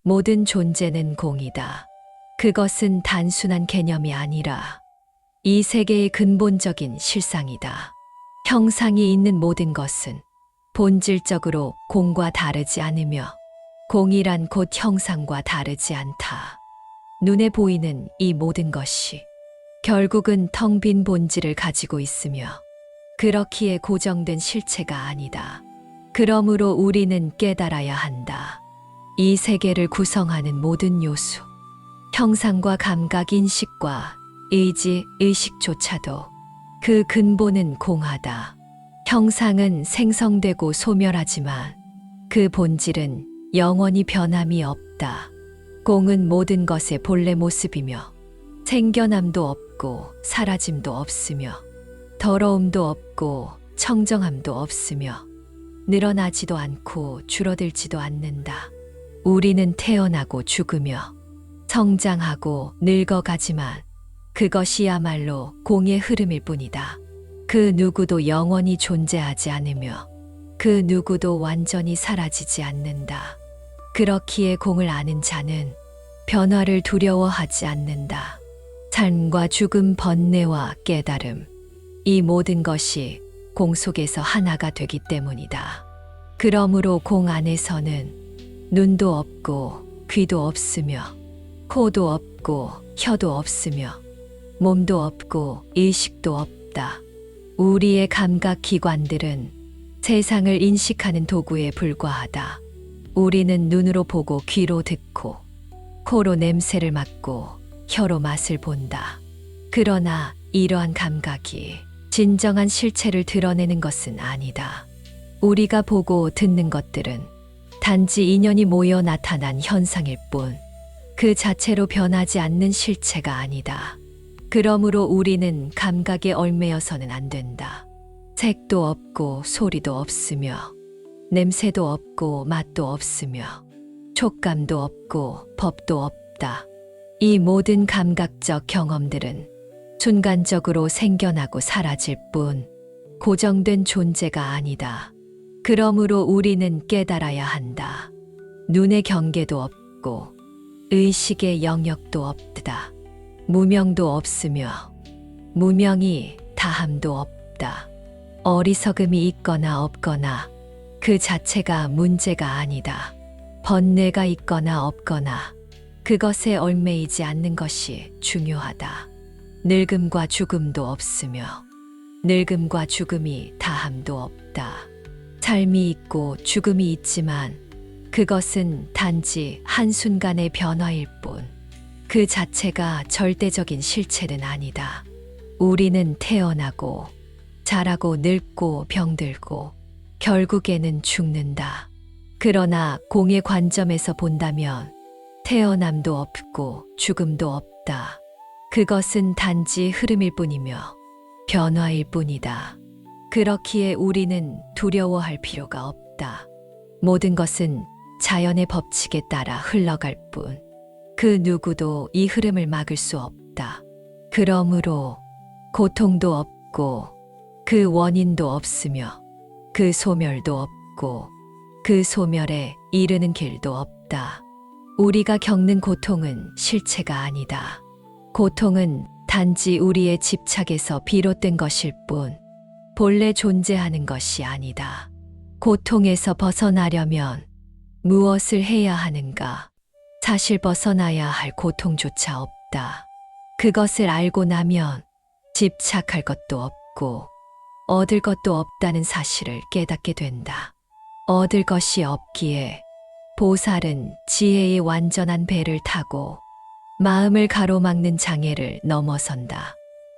모든 존재는 공이다. 그것은 단순한 개념이 아니라 이 세계의 근본적인 실상이다. 형상이 있는 모든 것은 본질적으로 공과 다르지 않으며 공이란 곧 형상과 다르지 않다. 눈에 보이는 이 모든 것이 결국은 텅 빈 본질을 가지고 있으며 그렇기에 고정된 실체가 아니다. 그러므로 우리는 깨달아야 한다. 이 세계를 구성하는 모든 요소, 형상과 감각, 인식과 의지, 의식조차도 그 근본은 공하다. 형상은 생성되고 소멸하지만 그 본질은 영원히 변함이 없다. 공은 모든 것의 본래 모습이며 생겨남도 없고 사라짐도 없으며 더러움도 없고 청정함도 없으며 늘어나지도 않고 줄어들지도 않는다. 우리는 태어나고 죽으며 성장하고 늙어가지만 그것이야말로 공의 흐름일 뿐이다. 그 누구도 영원히 존재하지 않으며 그 누구도 완전히 사라지지 않는다. 그렇기에 공을 아는 자는 변화를 두려워하지 않는다. 삶과 죽음, 번뇌와 깨달음, 이 모든 것이 공 속에서 하나가 되기 때문이다. 그러므로 공 안에서는 눈도 없고 귀도 없으며 코도 없고 혀도 없으며 몸도 없고 의식도 없다. 우리의 감각 기관들은 세상을 인식하는 도구에 불과하다. 우리는 눈으로 보고 귀로 듣고 코로 냄새를 맡고 혀로 맛을 본다. 그러나 이러한 감각이 진정한 실체를 드러내는 것은 아니다. 우리가 보고 듣는 것들은 단지 인연이 모여 나타난 현상일 뿐, 그 자체로 변하지 않는 실체가 아니다. 그러므로 우리는 감각에 얽매여서는 안 된다. 색도 없고 소리도 없으며 냄새도 없고 맛도 없으며 촉감도 없고 법도 없다. 이 모든 감각적 경험들은 순간적으로 생겨나고 사라질 뿐 고정된 존재가 아니다. 그러므로 우리는 깨달아야 한다. 눈의 경계도 없고 의식의 영역도 없다. 무명도 없으며 무명이 다함도 없다. 어리석음이 있거나 없거나 그 자체가 문제가 아니다. 번뇌가 있거나 없거나 그것에 얽매이지 않는 것이 중요하다. 늙음과 죽음도 없으며 늙음과 죽음이 다함도 없다. 삶이 있고 죽음이 있지만 그것은 단지 한순간의 변화일 뿐, 그 자체가 절대적인 실체는 아니다. 우리는 태어나고 자라고 늙고 병들고 결국에는 죽는다. 그러나 공의 관점에서 본다면 태어남도 없고 죽음도 없다. 그것은 단지 흐름일 뿐이며 변화일 뿐이다. 그렇기에 우리는 두려워할 필요가 없다. 모든 것은 자연의 법칙에 따라 흘러갈 뿐, 그 누구도 이 흐름을 막을 수 없다. 그러므로 고통도 없고 그 원인도 없으며 그 소멸도 없고 그 소멸에 이르는 길도 없다. 우리가 겪는 고통은 실체가 아니다. 고통은 단지 우리의 집착에서 비롯된 것일 뿐 본래 존재하는 것이 아니다. 고통에서 벗어나려면 무엇을 해야 하는가? 사실 벗어나야 할 고통조차 없다. 그것을 알고 나면 집착할 것도 없고 얻을 것도 없다는 사실을 깨닫게 된다. 얻을 것이 없기에 보살은 지혜의 완전한 배를 타고 마음을 가로막는 장애를 넘어선다.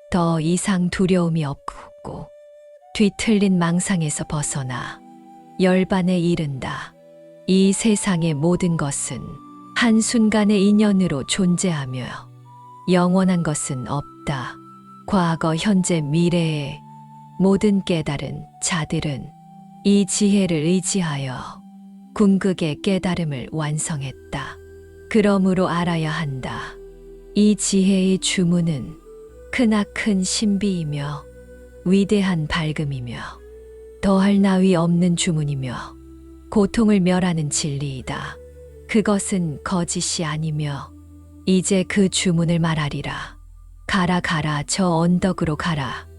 더 이상 두려움이 없고 뒤틀린 망상에서 벗어나 열반에 이른다. 이 세상의 모든 것은 한순간의 인연으로 존재하며 영원한 것은 없다. 과거, 현재, 미래의 모든 깨달은 자들은 이 지혜를 의지하여 궁극의 깨달음을 완성했다. 그러므로 알아야 한다. 이 지혜의 주문은 크나큰 신비이며 위대한 밝음이며 더할 나위 없는 주문이며 고통을 멸하는 진리이다. 그것은 거짓이 아니며 이제 그 주문을 말하리라. 가라 가라 저 언덕으로 가라.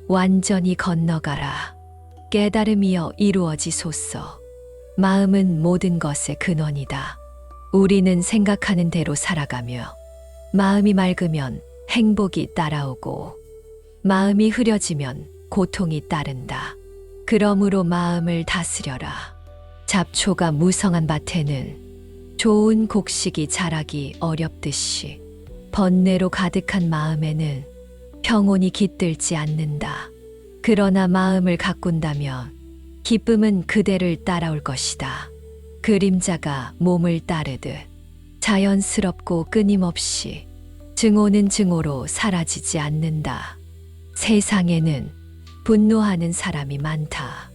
완전히 건너가라. 깨달음이여 이루어지소서. 마음은 모든 것의 근원이다. 우리는 생각하는 대로 살아가며 마음이 맑으면 행복이 따라오고 마음이 흐려지면 고통이 따른다. 그러므로 마음을 다스려라. 잡초가 무성한 밭에는 좋은 곡식이 자라기 어렵듯이 번뇌로 가득한 마음에는 평온이 깃들지 않는다. 그러나 마음을 가꾼다면 기쁨은 그대를 따라올 것이다. 그림자가 몸을 따르듯 자연스럽고 끊임없이 증오는 증오로 사라지지 않는다. 세상에는 분노하는 사람이 많다.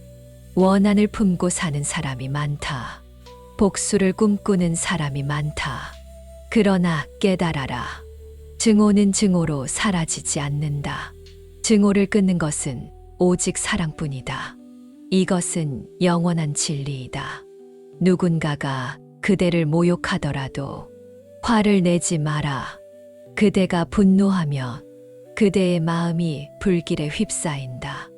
원한을 품고 사는 사람이 많다. 복수를 꿈꾸는 사람이 많다. 그러나 깨달아라. 증오는 증오로 사라지지 않는다. 증오를 끊는 것은 오직 사랑뿐이다. 이것은 영원한 진리이다. 누군가가 그대를 모욕하더라도 화를 내지 마라. 그대가 분노하면 그대의 마음이 불길에 휩싸인다.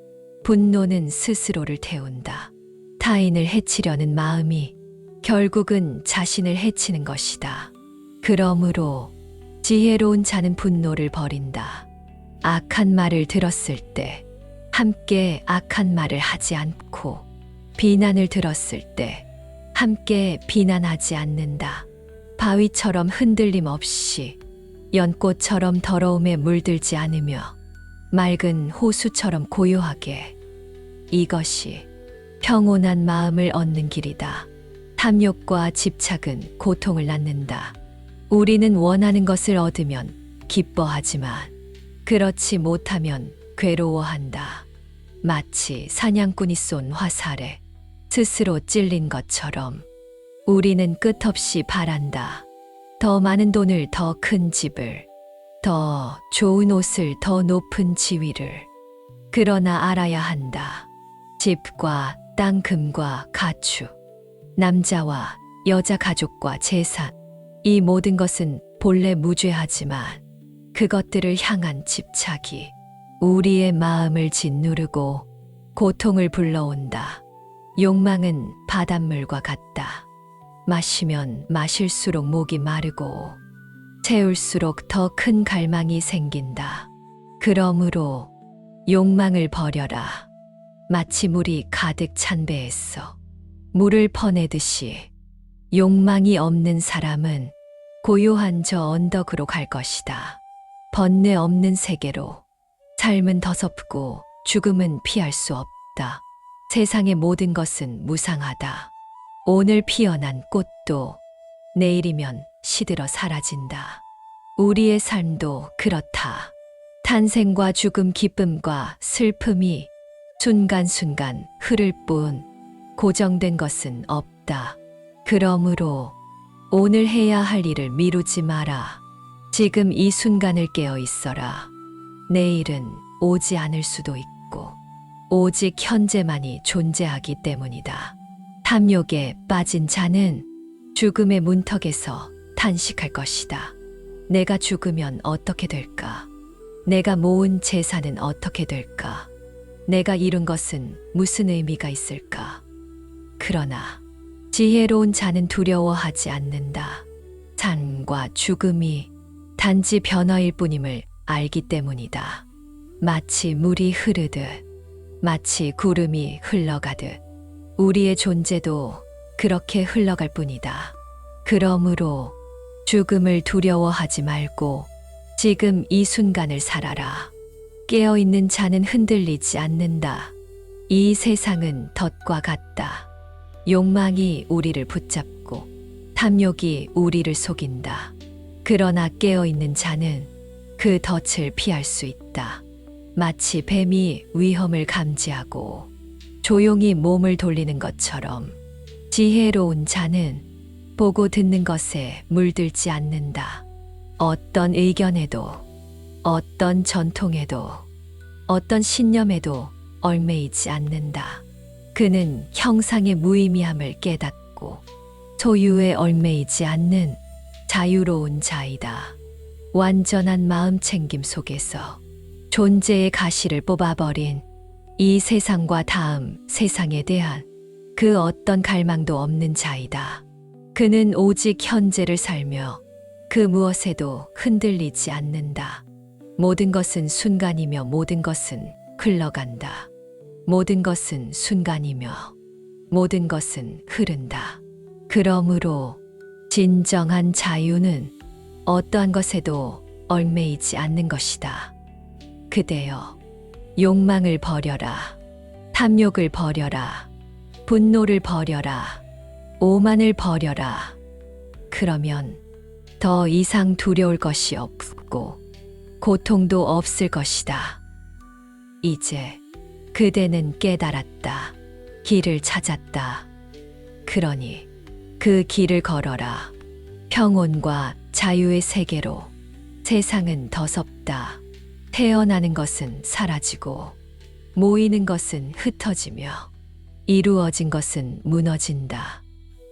분노는 스스로를 태운다. 타인을 해치려는 마음이 결국은 자신을 해치는 것이다. 그러므로 지혜로운 자는 분노를 버린다. 악한 말을 들었을 때 함께 악한 말을 하지 않고 비난을 들었을 때 함께 비난하지 않는다. 바위처럼 흔들림 없이 연꽃처럼 더러움에 물들지 않으며 맑은 호수처럼 고요하게. 이것이 평온한 마음을 얻는 길이다. 탐욕과 집착은 고통을 낳는다. 우리는 원하는 것을 얻으면 기뻐하지만 그렇지 못하면 괴로워한다. 마치 사냥꾼이 쏜 화살에 스스로 찔린 것처럼 우리는 끝없이 바란다. 더 많은 돈을, 더 큰 집을, 더 좋은 옷을, 더 높은 지위를. 그러나 알아야 한다. 집과 땅, 금과 가축, 남자와 여자, 가족과 재산, 이 모든 것은 본래 무죄하지만 그것들을 향한 집착이 우리의 마음을 짓누르고 고통을 불러온다. 욕망은 바닷물과 같다. 마시면 마실수록 목이 마르고 채울수록 더 큰 갈망이 생긴다. 그러므로 욕망을 버려라. 마치 물이 가득 찬 배에서 물을 퍼내듯이 욕망이 없는 사람은 고요한 저 언덕으로 갈 것이다. 번뇌 없는 세계로. 삶은 더섭고 죽음은 피할 수 없다. 세상의 모든 것은 무상하다. 오늘 피어난 꽃도 내일이면 시들어 사라진다. 우리의 삶도 그렇다. 탄생과 죽음, 기쁨과 슬픔이 순간순간 흐를 뿐 고정된 것은 없다. 그러므로 오늘 해야 할 일을 미루지 마라. 지금 이 순간을 깨어 있어라. 내일은 오지 않을 수도 있고 오직 현재만이 존재하기 때문이다. 탐욕에 빠진 자는 죽음의 문턱에서 탄식할 것이다. 내가 죽으면 어떻게 될까? 내가 모은 재산은 어떻게 될까? 내가 이룬 것은 무슨 의미가 있을까? 그러나 지혜로운 자는 두려워하지 않는다. 삶과 죽음이 단지 변화일 뿐임을 알기 때문이다. 마치 물이 흐르듯, 마치 구름이 흘러가듯 우리의 존재도 그렇게 흘러갈 뿐이다. 그러므로 죽음을 두려워하지 말고 지금 이 순간을 살아라. 깨어있는 자는 흔들리지 않는다. 이 세상은 덫과 같다. 욕망이 우리를 붙잡고 탐욕이 우리를 속인다. 그러나 깨어있는 자는 그 덫을 피할 수 있다. 마치 뱀이 위험을 감지하고 조용히 몸을 돌리는 것처럼 지혜로운 자는 보고 듣는 것에 물들지 않는다. 어떤 의견에도, 어떤 전통에도, 어떤 신념에도 얽매이지 않는다. 그는 형상의 무의미함을 깨닫고 소유에 얽매이지 않는 자유로운 자이다. 완전한 마음 챙김 속에서 존재의 가시를 뽑아버린 이 세상과 다음 세상에 대한 그 어떤 갈망도 없는 자이다. 그는 오직 현재를 살며 그 무엇에도 흔들리지 않는다. 모든 것은 순간이며 모든 것은 흘러간다. 모든 것은 순간이며 모든 것은 흐른다. 그러므로 진정한 자유는 어떠한 것에도 얽매이지 않는 것이다. 그대여, 욕망을 버려라. 탐욕을 버려라. 분노를 버려라. 오만을 버려라. 그러면 더 이상 두려울 것이 없고 고통도 없을 것이다. 이제 그대는 깨달았다. 길을 찾았다. 그러니 그 길을 걸어라. 평온과 자유의 세계로. 세상은 더섭다. 태어나는 것은 사라지고 모이는 것은 흩어지며 이루어진 것은 무너진다.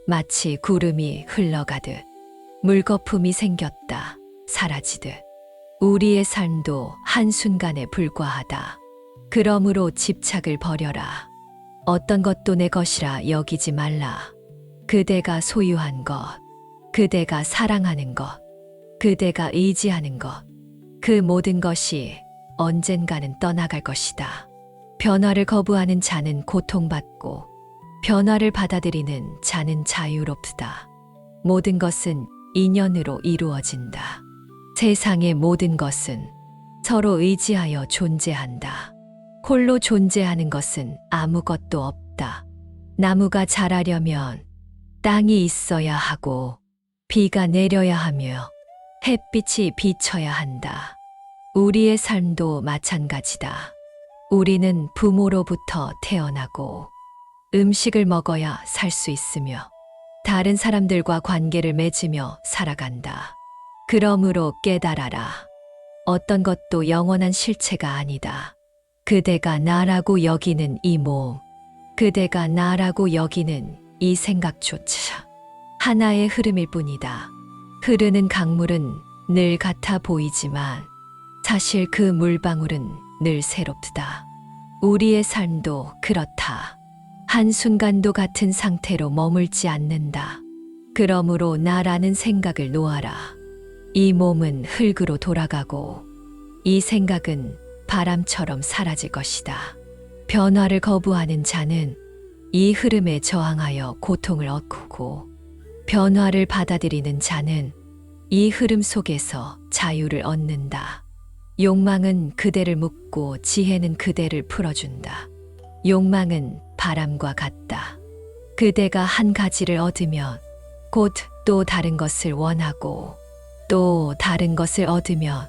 마치 구름이 흘러가듯 물거품이 생겼다. 사라지듯 우리의 삶도 한순간에 불과하다. 그러므로 집착을 버려라. 어떤 것도 내 것이라 여기지 말라. 그대가 소유한 것, 그대가 사랑하는 것, 그대가 의지하는 것, 그 모든 것이 언젠가는 떠나갈 것이다. 변화를 거부하는 자는 고통받고 변화를 받아들이는 자는 자유롭다. 모든 것은 인연으로 이루어진다. 세상의 모든 것은 서로 의지하여 존재한다. 홀로 존재하는 것은 아무것도 없다. 나무가 자라려면 땅이 있어야 하고 비가 내려야 하며 햇빛이 비쳐야 한다. 우리의 삶도 마찬가지다. 우리는 부모로부터 태어나고 음식을 먹어야 살 수 있으며 다른 사람들과 관계를 맺으며 살아간다. 그러므로 깨달아라. 어떤 것도 영원한 실체가 아니다. 그대가 나라고 여기는 이 몸, 그대가 나라고 여기는 이 생각조차 하나의 흐름일 뿐이다. 흐르는 강물은 늘 같아 보이지만 사실 그 물방울은 늘 새롭다. 우리의 삶도 그렇다. 한순간도 같은 상태로 머물지 않는다. 그러므로 나라는 생각을 놓아라. 이 몸은 흙으로 돌아가고 이 생각은 바람처럼 사라질 것이다. 변화를 거부하는 자는 이 흐름에 저항하여 고통을 얻고 변화를 받아들이는 자는 이 흐름 속에서 자유를 얻는다. 욕망은 그대를 묶고 지혜는 그대를 풀어준다. 욕망은 바람과 같다. 그대가 한 가지를 얻으면 곧 또 다른 것을 원하고 또 다른 것을 얻으면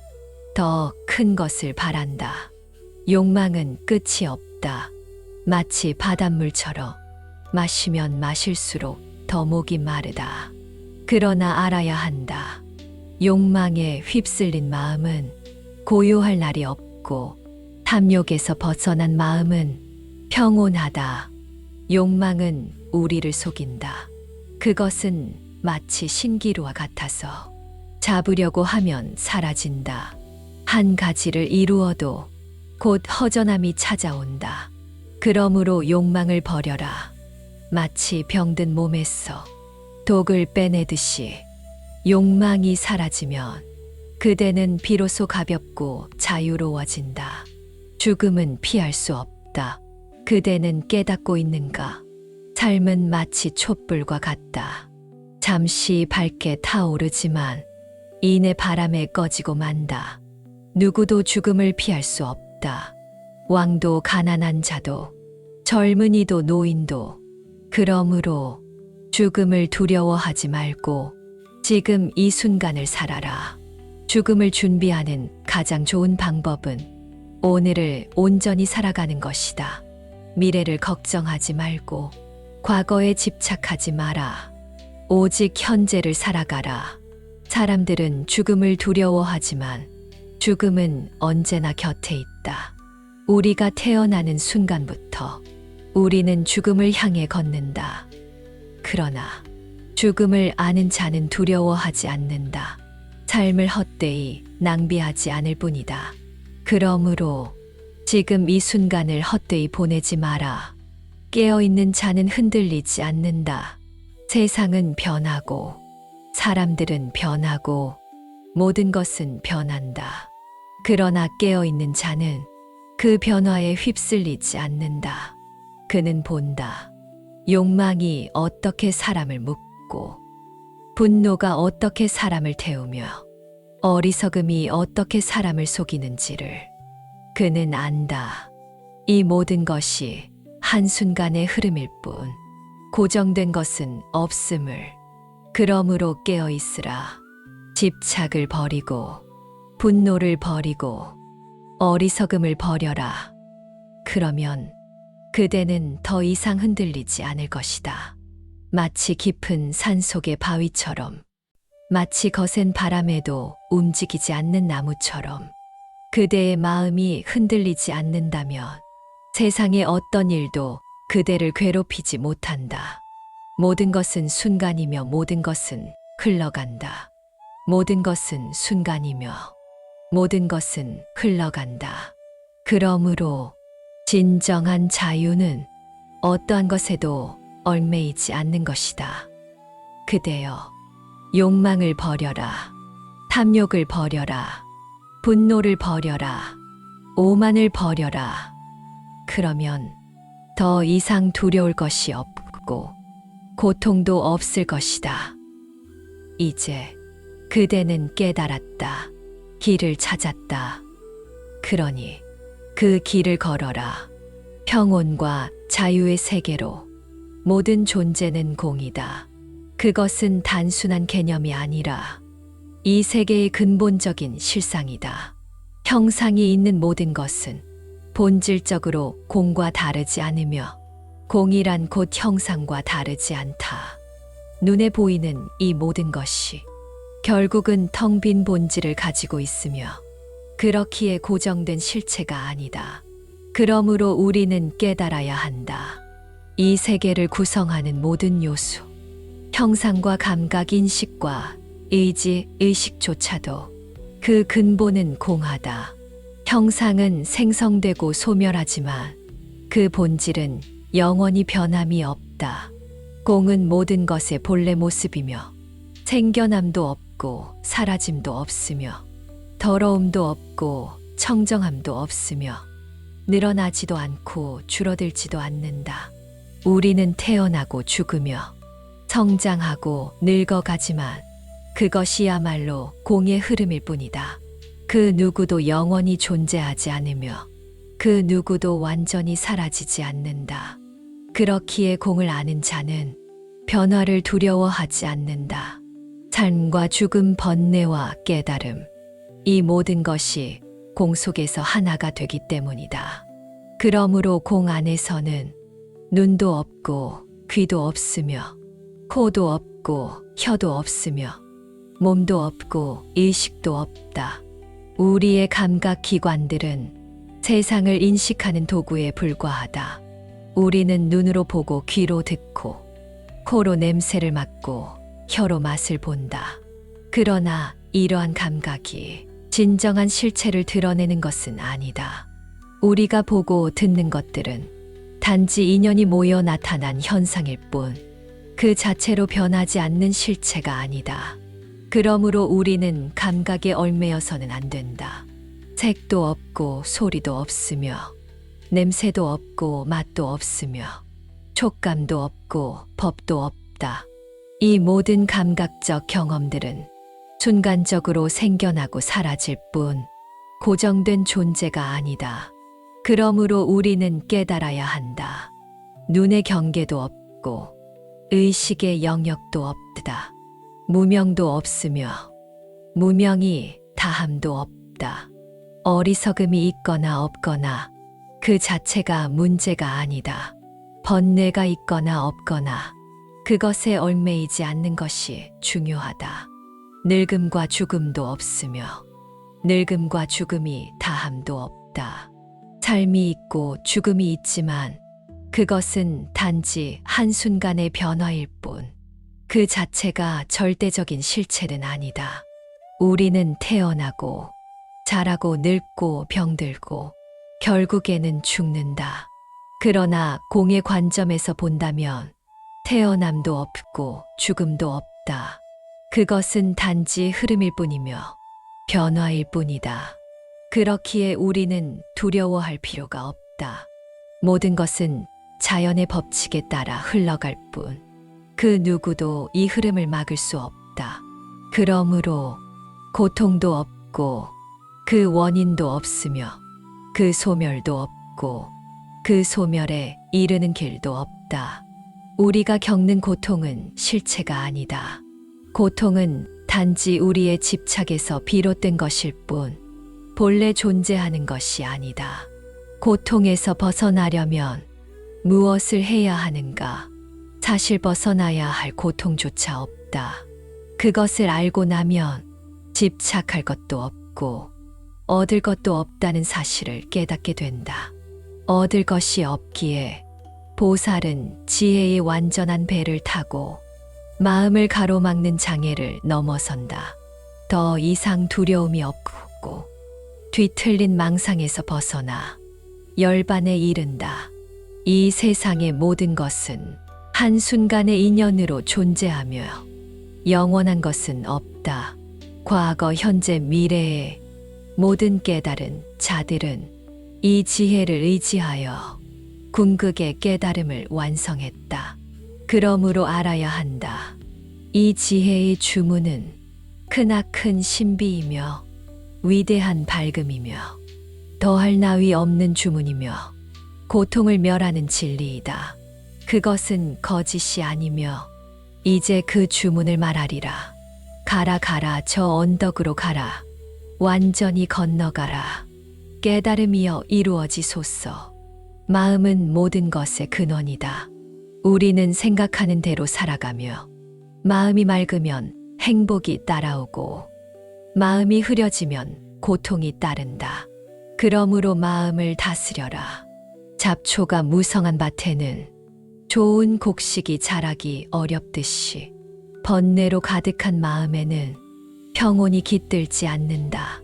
더 큰 것을 바란다. 욕망은 끝이 없다. 마치 바닷물처럼 마시면 마실수록 더 목이 마르다. 그러나 알아야 한다. 욕망에 휩쓸린 마음은 고요할 날이 없고 탐욕에서 벗어난 마음은 평온하다. 욕망은 우리를 속인다. 그것은 마치 신기루와 같아서 잡으려고 하면 사라진다. 한 가지를 이루어도 곧 허전함이 찾아온다. 그러므로 욕망을 버려라. 마치 병든 몸에서 독을 빼내듯이 욕망이 사라지면 그대는 비로소 가볍고 자유로워진다. 죽음은 피할 수 없다. 그대는 깨닫고 있는가? 삶은 마치 촛불과 같다. 잠시 밝게 타오르지만 이내 바람에 꺼지고 만다. 누구도 죽음을 피할 수 없다. 왕도 가난한 자도 젊은이도 노인도. 그러므로 죽음을 두려워하지 말고 지금 이 순간을 살아라. 죽음을 준비하는 가장 좋은 방법은 오늘을 온전히 살아가는 것이다. 미래를 걱정하지 말고 과거에 집착하지 마라. 오직 현재를 살아가라. 사람들은 죽음을 두려워하지만 죽음은 언제나 곁에 있다. 우리가 태어나는 순간부터 우리는 죽음을 향해 걷는다. 그러나 죽음을 아는 자는 두려워하지 않는다. 삶을 헛되이 낭비하지 않을 뿐이다. 그러므로 지금 이 순간을 헛되이 보내지 마라. 깨어있는 자는 흔들리지 않는다. 세상은 변하고 사람들은 변하고 모든 것은 변한다. 그러나 깨어있는 자는 그 변화에 휩쓸리지 않는다. 그는 본다. 욕망이 어떻게 사람을 묶고 분노가 어떻게 사람을 태우며 어리석음이 어떻게 사람을 속이는지를 그는 안다. 이 모든 것이 한순간의 흐름일 뿐 고정된 것은 없음을. 그러므로 깨어 있으라. 집착을 버리고 분노를 버리고 어리석음을 버려라. 그러면 그대는 더 이상 흔들리지 않을 것이다. 마치 깊은 산속의 바위처럼, 마치 거센 바람에도 움직이지 않는 나무처럼 그대의 마음이 흔들리지 않는다면 세상의 어떤 일도 그대를 괴롭히지 못한다. 모든 것은 순간이며 모든 것은 흘러간다. 모든 것은 순간이며 모든 것은 흘러간다. 그러므로 진정한 자유는 어떠한 것에도 얽매이지 않는 것이다. 그대여, 욕망을 버려라. 탐욕을 버려라. 분노를 버려라. 오만을 버려라. 그러면 더 이상 두려울 것이 없고 고통도 없을 것이다. 이제 그대는 깨달았다. 길을 찾았다. 그러니 그 길을 걸어라. 평온과 자유의 세계로. 모든 존재는 공이다. 그것은 단순한 개념이 아니라 이 세계의 근본적인 실상이다. 형상이 있는 모든 것은 본질적으로 공과 다르지 않으며 공이란 곧 형상과 다르지 않다. 눈에 보이는 이 모든 것이 결국은 텅 빈 본질을 가지고 있으며 그렇기에 고정된 실체가 아니다. 그러므로 우리는 깨달아야 한다. 이 세계를 구성하는 모든 요소, 형상과 감각, 인식과 의지, 의식조차도 그 근본은 공하다. 형상은 생성되고 소멸하지만 그 본질은 영원히 변함이 없다. 공은 모든 것의 본래 모습이며 생겨남도 없고 사라짐도 없으며 더러움도 없고 청정함도 없으며 늘어나지도 않고 줄어들지도 않는다. 우리는 태어나고 죽으며 성장하고 늙어가지만 그것이야말로 공의 흐름일 뿐이다. 그 누구도 영원히 존재하지 않으며 그 누구도 완전히 사라지지 않는다. 그렇기에 공을 아는 자는 변화를 두려워하지 않는다. 삶과 죽음, 번뇌와 깨달음, 이 모든 것이 공 속에서 하나가 되기 때문이다. 그러므로 공 안에서는 눈도 없고 귀도 없으며 코도 없고 혀도 없으며 몸도 없고 의식도 없다. 우리의 감각 기관들은 세상을 인식하는 도구에 불과하다. 우리는 눈으로 보고 귀로 듣고 코로 냄새를 맡고 혀로 맛을 본다. 그러나 이러한 감각이 진정한 실체를 드러내는 것은 아니다. 우리가 보고 듣는 것들은 단지 인연이 모여 나타난 현상일 뿐 그 자체로 변하지 않는 실체가 아니다. 그러므로 우리는 감각에 얽매여서는 안 된다. 색도 없고 소리도 없으며 냄새도 없고 맛도 없으며 촉감도 없고 법도 없다. 이 모든 감각적 경험들은 순간적으로 생겨나고 사라질 뿐 고정된 존재가 아니다. 그러므로 우리는 깨달아야 한다. 눈의 경계도 없고 의식의 영역도 없다. 무명도 없으며 무명이 다함도 없다. 어리석음이 있거나 없거나 그 자체가 문제가 아니다. 번뇌가 있거나 없거나 그것에 얽매이지 않는 것이 중요하다. 늙음과 죽음도 없으며 늙음과 죽음이 다함도 없다. 삶이 있고 죽음이 있지만 그것은 단지 한순간의 변화일 뿐 그 자체가 절대적인 실체는 아니다. 우리는 태어나고 자라고 늙고 병들고 결국에는 죽는다. 그러나 공의 관점에서 본다면 태어남도 없고 죽음도 없다. 그것은 단지 흐름일 뿐이며 변화일 뿐이다. 그렇기에 우리는 두려워할 필요가 없다. 모든 것은 자연의 법칙에 따라 흘러갈 뿐. 그 누구도 이 흐름을 막을 수 없다. 그러므로 고통도 없고 그 원인도 없으며 그 소멸도 없고 그 소멸에 이르는 길도 없다. 우리가 겪는 고통은 실체가 아니다. 고통은 단지 우리의 집착에서 비롯된 것일 뿐, 본래 존재하는 것이 아니다. 고통에서 벗어나려면 무엇을 해야 하는가? 사실 벗어나야 할 고통조차 없다. 그것을 알고 나면 집착할 것도 없고 얻을 것도 없다는 사실을 깨닫게 된다. 얻을 것이 없기에 보살은 지혜의 완전한 배를 타고 마음을 가로막는 장애를 넘어선다. 더 이상 두려움이 없고 뒤틀린 망상에서 벗어나 열반에 이른다. 이 세상의 모든 것은 한순간의 인연으로 존재하며 영원한 것은 없다. 과거, 현재, 미래의 모든 깨달은 자들은 이 지혜를 의지하여 궁극의 깨달음을 완성했다. 그러므로 알아야 한다. 이 지혜의 주문은 크나큰 신비이며 위대한 밝음이며 더할 나위 없는 주문이며 고통을 멸하는 진리이다. 그것은 거짓이 아니며 이제 그 주문을 말하리라. 가라 가라 저 언덕으로 가라. 완전히 건너가라. 깨달음이여 이루어지소서. 마음은 모든 것의 근원이다. 우리는 생각하는 대로 살아가며 마음이 맑으면 행복이 따라오고 마음이 흐려지면 고통이 따른다. 그러므로 마음을 다스려라. 잡초가 무성한 밭에는 좋은 곡식이 자라기 어렵듯이 번뇌로 가득한 마음에는 평온이 깃들지 않는다.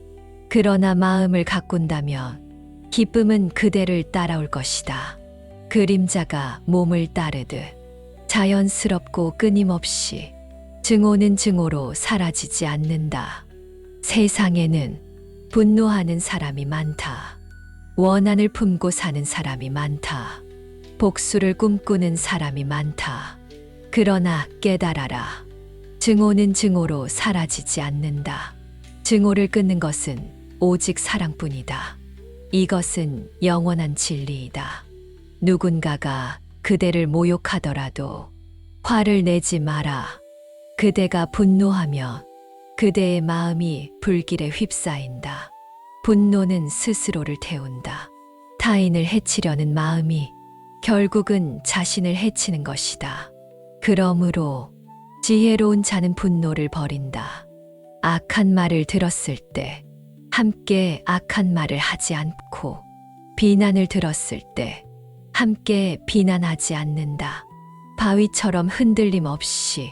그러나 마음을 가꾼다면 기쁨은 그대를 따라올 것이다. 그림자가 몸을 따르듯 자연스럽고 끊임없이 증오는 증오로 사라지지 않는다. 세상에는 분노하는 사람이 많다. 원한을 품고 사는 사람이 많다. 복수를 꿈꾸는 사람이 많다. 그러나 깨달아라. 증오는 증오로 사라지지 않는다. 증오를 끊는 것은 오직 사랑뿐이다. 이것은 영원한 진리이다. 누군가가 그대를 모욕하더라도 화를 내지 마라. 그대가 분노하면 그대의 마음이 불길에 휩싸인다. 분노는 스스로를 태운다. 타인을 해치려는 마음이 결국은 자신을 해치는 것이다. 그러므로 지혜로운 자는 분노를 버린다. 악한 말을 들었을 때 함께 악한 말을 하지 않고 비난을 들었을 때 함께 비난하지 않는다. 바위처럼 흔들림 없이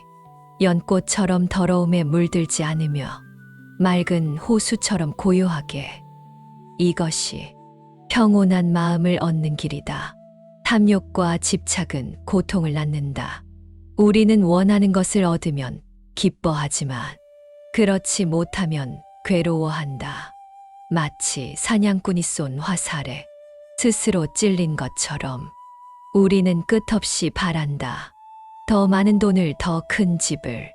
연꽃처럼 더러움에 물들지 않으며 맑은 호수처럼 고요하게. 이것이 평온한 마음을 얻는 길이다. 탐욕과 집착은 고통을 낳는다. 우리는 원하는 것을 얻으면 기뻐하지만 그렇지 못하면 괴로워한다. 마치 사냥꾼이 쏜 화살에 스스로 찔린 것처럼 우리는 끝없이 바란다. 더 많은 돈을, 더 큰 집을,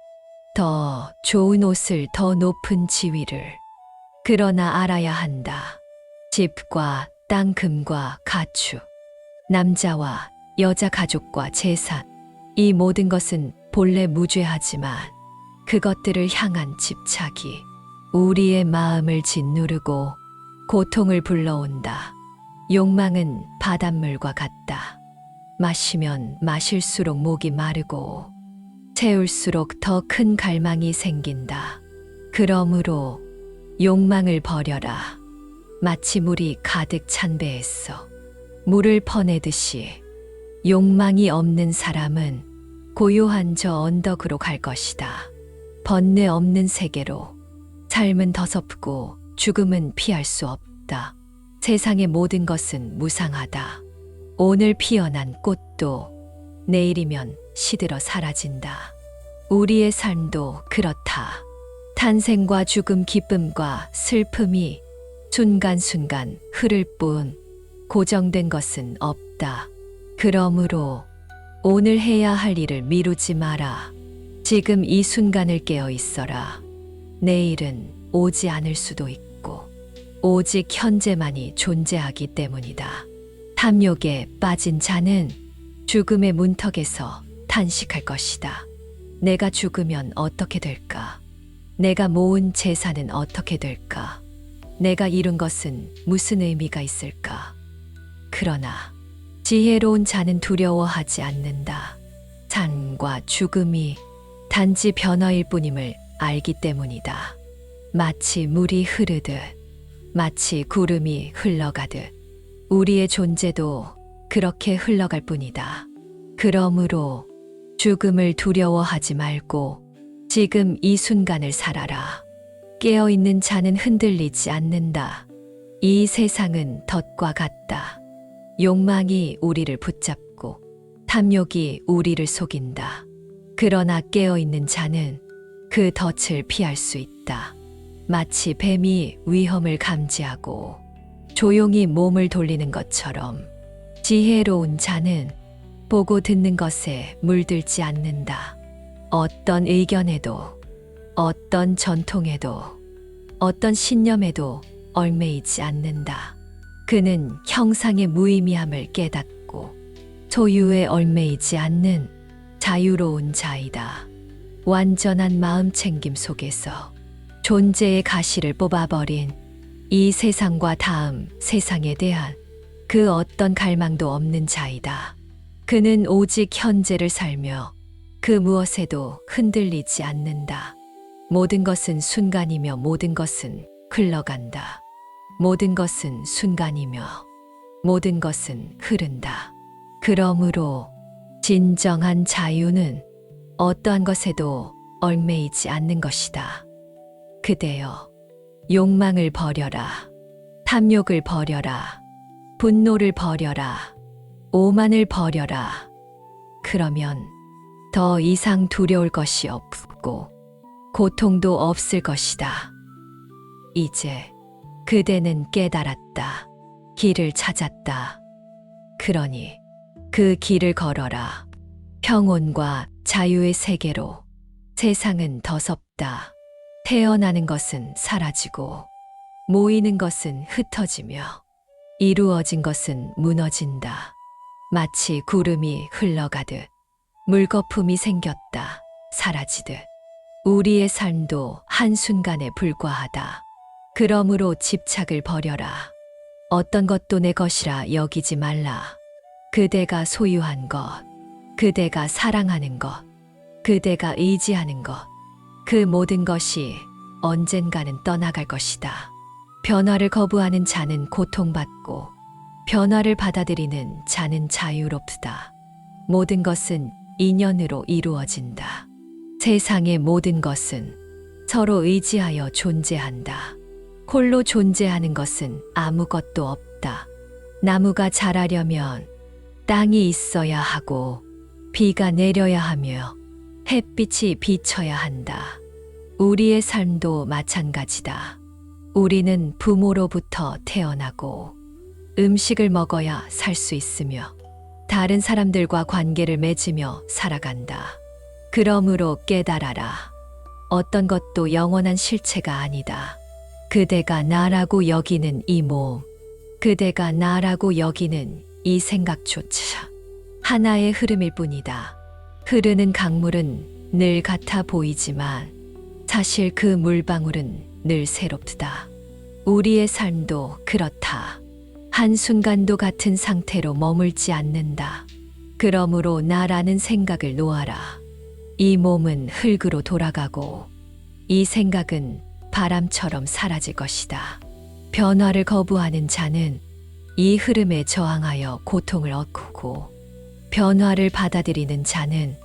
더 좋은 옷을, 더 높은 지위를. 그러나 알아야 한다. 집과 땅, 금과 가축, 남자와 여자, 가족과 재산, 이 모든 것은 본래 무죄하지만 그것들을 향한 집착이 우리의 마음을 짓누르고 고통을 불러온다. 욕망은 바닷물과 같다. 마시면 마실수록 목이 마르고 채울수록 더 큰 갈망이 생긴다. 그러므로 욕망을 버려라. 마치 물이 가득 찬 배에서 물을 퍼내듯이 욕망이 없는 사람은 고요한 저 언덕으로 갈 것이다. 번뇌 없는 세계로. 삶은 더섭고 죽음은 피할 수 없다. 세상의 모든 것은 무상하다. 오늘 피어난 꽃도 내일이면 시들어 사라진다. 우리의 삶도 그렇다. 탄생과 죽음, 기쁨과 슬픔이 순간순간 흐를 뿐 고정된 것은 없다. 그러므로 오늘 해야 할 일을 미루지 마라. 지금 이 순간을 깨어 있어라. 내일은 오지 않을 수도 있고 오직 현재만이 존재하기 때문이다. 탐욕에 빠진 자는 죽음의 문턱에서 탄식할 것이다. 내가 죽으면 어떻게 될까? 내가 모은 재산은 어떻게 될까? 내가 이룬 것은 무슨 의미가 있을까? 그러나 지혜로운 자는 두려워하지 않는다. 삶과 죽음이 단지 변화일 뿐임을 알기 때문이다. 마치 물이 흐르듯, 마치 구름이 흘러가듯 우리의 존재도 그렇게 흘러갈 뿐이다. 그러므로 죽음을 두려워하지 말고 지금 이 순간을 살아라. 깨어있는 자는 흔들리지 않는다. 이 세상은 덫과 같다. 욕망이 우리를 붙잡고 탐욕이 우리를 속인다. 그러나 깨어있는 자는 그 덫을 피할 수 있다. 마치 뱀이 위험을 감지하고 조용히 몸을 돌리는 것처럼 지혜로운 자는 보고 듣는 것에 물들지 않는다. 어떤 의견에도, 어떤 전통에도, 어떤 신념에도 얽매이지 않는다. 그는 형상의 무의미함을 깨닫고 소유에 얽매이지 않는 자유로운 자이다. 완전한 마음 챙김 속에서 존재의 가시를 뽑아버린 이 세상과 다음 세상에 대한 그 어떤 갈망도 없는 자이다. 그는 오직 현재를 살며 그 무엇에도 흔들리지 않는다. 모든 것은 순간이며 모든 것은 흘러간다. 모든 것은 순간이며 모든 것은 흐른다. 그러므로 진정한 자유는 어떠한 것에도 얽매이지 않는 것이다. 그대여, 욕망을 버려라. 탐욕을 버려라. 분노를 버려라. 오만을 버려라. 그러면 더 이상 두려울 것이 없고 고통도 없을 것이다. 이제 그대는 깨달았다. 길을 찾았다. 그러니 그 길을 걸어라. 평온과 자유의 세계로. 세상은 더섭다. 태어나는 것은 사라지고 모이는 것은 흩어지며 이루어진 것은 무너진다. 마치 구름이 흘러가듯 물거품이 생겼다 사라지듯 우리의 삶도 한순간에 불과하다. 그러므로 집착을 버려라. 어떤 것도 내 것이라 여기지 말라. 그대가 소유한 것, 그대가 사랑하는 것, 그대가 의지하는 것, 그 모든 것이 언젠가는 떠나갈 것이다. 변화를 거부하는 자는 고통받고 변화를 받아들이는 자는 자유롭다. 모든 것은 인연으로 이루어진다. 세상의 모든 것은 서로 의지하여 존재한다. 홀로 존재하는 것은 아무것도 없다. 나무가 자라려면 땅이 있어야 하고 비가 내려야 하며 햇빛이 비쳐야 한다. 우리의 삶도 마찬가지다. 우리는 부모로부터 태어나고 음식을 먹어야 살 수 있으며 다른 사람들과 관계를 맺으며 살아간다. 그러므로 깨달아라. 어떤 것도 영원한 실체가 아니다. 그대가 나라고 여기는 이 몸, 그대가 나라고 여기는 이 생각조차 하나의 흐름일 뿐이다. 흐르는 강물은 늘 같아 보이지만 사실 그 물방울은 늘 새롭다. 우리의 삶도 그렇다. 한순간도 같은 상태로 머물지 않는다. 그러므로 나라는 생각을 놓아라. 이 몸은 흙으로 돌아가고 이 생각은 바람처럼 사라질 것이다. 변화를 거부하는 자는 이 흐름에 저항하여 고통을 얻고 변화를 받아들이는 자는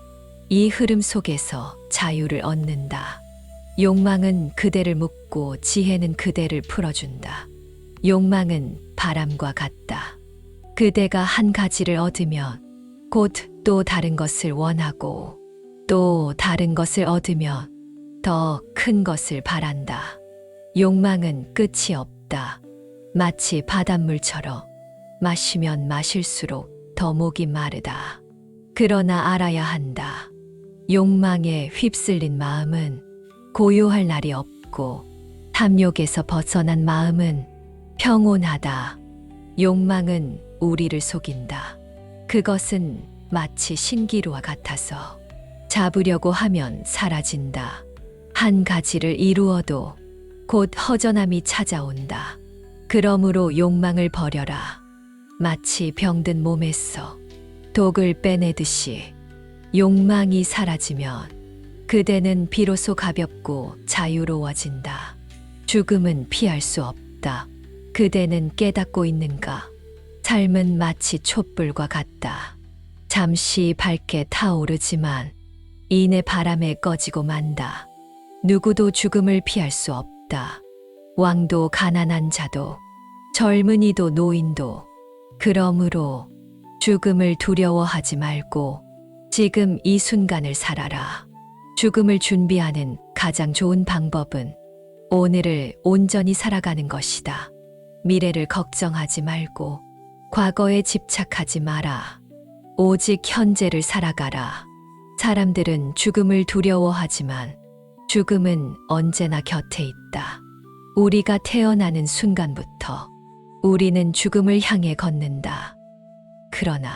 이 흐름 속에서 자유를 얻는다. 욕망은 그대를 묶고 지혜는 그대를 풀어준다. 욕망은 바람과 같다. 그대가 한 가지를 얻으면 곧 또 다른 것을 원하고 또 다른 것을 얻으면 더 큰 것을 바란다. 욕망은 끝이 없다. 마치 바닷물처럼 마시면 마실수록 더 목이 마르다. 그러나 알아야 한다. 욕망에 휩쓸린 마음은 고요할 날이 없고 탐욕에서 벗어난 마음은 평온하다. 욕망은 우리를 속인다. 그것은 마치 신기루와 같아서 잡으려고 하면 사라진다. 한 가지를 이루어도 곧 허전함이 찾아온다. 그러므로 욕망을 버려라. 마치 병든 몸에서 독을 빼내듯이 욕망이 사라지면 그대는 비로소 가볍고 자유로워진다. 죽음은 피할 수 없다. 그대는 깨닫고 있는가? 삶은 마치 촛불과 같다. 잠시 밝게 타오르지만 이내 바람에 꺼지고 만다. 누구도 죽음을 피할 수 없다. 왕도 가난한 자도 젊은이도 노인도. 그러므로 죽음을 두려워하지 말고 지금 이 순간을 살아라. 죽음을 준비하는 가장 좋은 방법은 오늘을 온전히 살아가는 것이다. 미래를 걱정하지 말고 과거에 집착하지 마라. 오직 현재를 살아가라. 사람들은 죽음을 두려워하지만 죽음은 언제나 곁에 있다. 우리가 태어나는 순간부터 우리는 죽음을 향해 걷는다. 그러나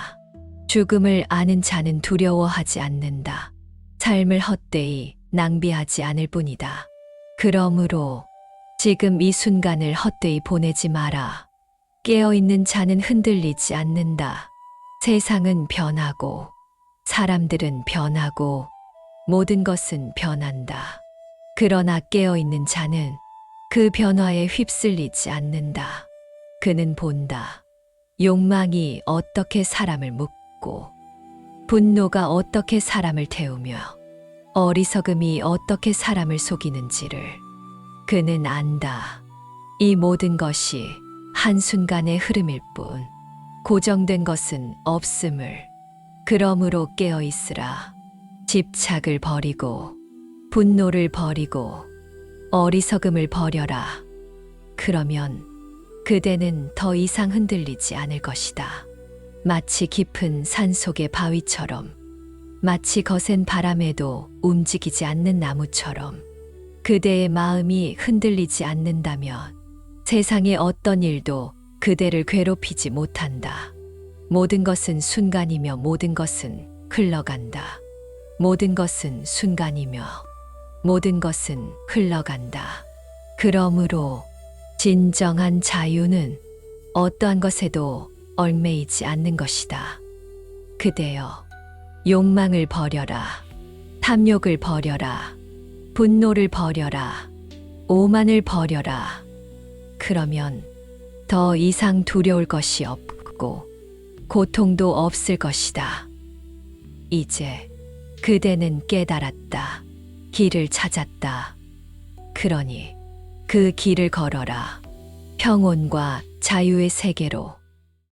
죽음을 아는 자는 두려워하지 않는다. 삶을 헛되이 낭비하지 않을 뿐이다. 그러므로 지금 이 순간을 헛되이 보내지 마라. 깨어있는 자는 흔들리지 않는다. 세상은 변하고 사람들은 변하고 모든 것은 변한다. 그러나 깨어있는 자는 그 변화에 휩쓸리지 않는다. 그는 본다. 욕망이 어떻게 사람을 묶고 분노가 어떻게 사람을 태우며 어리석음이 어떻게 사람을 속이는지를 그는 안다. 이 모든 것이 한순간의 흐름일 뿐 고정된 것은 없음을. 그러므로 깨어 있으라. 집착을 버리고 분노를 버리고 어리석음을 버려라. 그러면 그대는 더 이상 흔들리지 않을 것이다. 마치 깊은 산속의 바위처럼, 마치 거센 바람에도 움직이지 않는 나무처럼 그대의 마음이 흔들리지 않는다면 세상의 어떤 일도 그대를 괴롭히지 못한다. 모든 것은 순간이며 모든 것은 흘러간다. 모든 것은 순간이며 모든 것은 흘러간다. 그러므로 진정한 자유는 어떠한 것에도 얽매이지 않는 것이다. 그대여, 욕망을 버려라. 탐욕을 버려라. 분노를 버려라. 오만을 버려라. 그러면 더 이상 두려울 것이 없고 고통도 없을 것이다. 이제 그대는 깨달았다. 길을 찾았다. 그러니 그 길을 걸어라. 평온과 자유의 세계로.